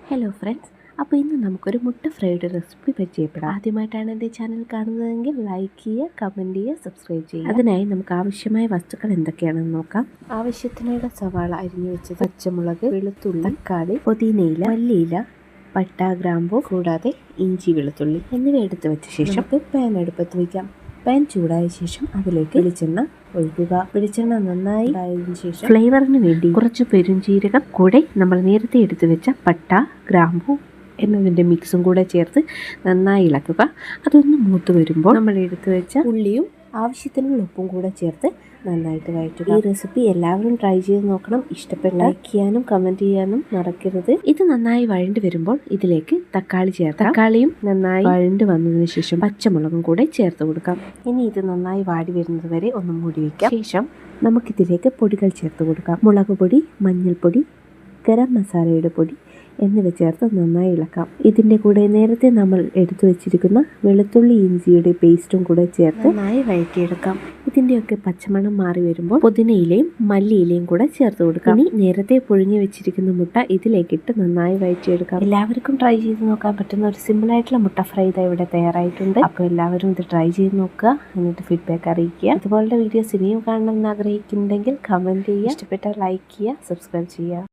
Hello friends, അപ്പോൾ ഇന്ന് നമുക്കൊരു മുട്ട ഫ്രൈഡ് റെസിപ്പി പരിചയപ്പെടാം. ആദ്യമായിട്ടാണ് എൻ്റെ ചാനൽ കാണുന്നതെങ്കിൽ ലൈക്ക് ചെയ്യുക, കമൻറ്റ് ചെയ്യുക, സബ്സ്ക്രൈബ് ചെയ്യുക. അതിനായി നമുക്ക് ആവശ്യമായ വസ്തുക്കൾ എന്തൊക്കെയാണെന്ന് നോക്കാം. ആവശ്യത്തിനുള്ള സവാള അരിഞ്ഞു വെച്ചത്, പച്ചമുളക്, വെളുത്തുള്ളി, തക്കാളി, പുതിനയില, മല്ലിയില, പട്ട, ഗ്രാമ്പൂ, കൂടാതെ ഇഞ്ചി, വെളുത്തുള്ളി എന്നിവ എടുത്തു വെച്ച ശേഷം നമുക്ക് പാൻ അടുപ്പത്ത് വയ്ക്കാം. പാൻ ചൂടായ ശേഷം അതിലേക്ക് വെളിച്ചെണ്ണ ഒഴിക്കുക. വെളിച്ചെണ്ണ നന്നായി ആയതിനു ശേഷം ഫ്ലേവറിന് വേണ്ടി കുറച്ച് പെരുംജീരകം കൂടെ നമ്മൾ നേരത്തെ എടുത്തു വെച്ച പട്ട, ഗ്രാമ്പൂ എന്നതിൻ്റെ മിക്സും കൂടെ ചേർത്ത് നന്നായി ഇളക്കുക. അതൊന്ന് മൂത്ത് വരുമ്പോൾ നമ്മൾ എടുത്തു വെച്ച ഉള്ളിയും ആവശ്യത്തിനുള്ള ഉപ്പും കൂടെ ചേർത്ത് നന്നായിട്ട് വഴറ്റുക. ഈ റെസിപ്പി എല്ലാവരും ട്രൈ ചെയ്ത് നോക്കണം. ഇഷ്ടപ്പെട്ട ലൈക്ക് ചെയ്യാനും കമൻറ്റ് ചെയ്യാനും മറക്കരുത്. ഇത് നന്നായി വഴണ്ട് വരുമ്പോൾ ഇതിലേക്ക് തക്കാളി ചേർക്കാം. തക്കാളിയും നന്നായി വഴണ്ട് വന്നതിന് ശേഷം പച്ചമുളകും കൂടെ ചേർത്ത് കൊടുക്കാം. ഇനി ഇത് നന്നായി വാടി വരുന്നത് വരെ ഒന്ന് മൂടി വയ്ക്കാം. ശേഷം നമുക്കിതിലേക്ക് പൊടികൾ ചേർത്ത് കൊടുക്കാം. മുളക് പൊടി, മഞ്ഞൾപ്പൊടി, ഗരം മസാലയുടെ പൊടി എന്നിവ ചേർത്ത് നന്നായി ഇളക്കാം. ഇതിൻ്റെ കൂടെ നേരത്തെ നമ്മൾ എടുത്തു വെച്ചിരിക്കുന്ന വെളുത്തുള്ളി ഇഞ്ചിയുടെ പേസ്റ്റും കൂടെ ചേർത്ത് നന്നായി വഴറ്റിയെടുക്കാം. ഇതിൻ്റെയൊക്കെ പച്ചമണം മാറി വരുമ്പോൾ പുതിനയിലയും മല്ലിയിലയും കൂടെ ചേർത്ത് കൊടുക്കാം. ഇനി നേരത്തെ പുഴുങ്ങി വെച്ചിരിക്കുന്ന മുട്ട ഇതിലേക്കിട്ട് നന്നായി വഴറ്റിയെടുക്കാം. എല്ലാവർക്കും ട്രൈ ചെയ്ത് നോക്കാൻ പറ്റുന്ന ഒരു സിമ്പിളായിട്ടുള്ള മുട്ട ഫ്രൈ ഇവിടെ തയ്യാറായിട്ടുണ്ട്. അപ്പോൾ എല്ലാവരും ഇത് ട്രൈ ചെയ്ത് നോക്കുക, എന്നിട്ട് ഫീഡ്ബാക്ക് അറിയിക്കുക. ഇതുപോലുള്ള വീഡിയോസ് ഇനിയും കാണണമെന്ന് ആഗ്രഹിക്കുന്നുണ്ടെങ്കിൽ കമൻറ്റ് ചെയ്യുക, ഇഷ്ടപ്പെട്ടാൽ ലൈക്ക് ചെയ്യുക, സബ്സ്ക്രൈബ് ചെയ്യുക.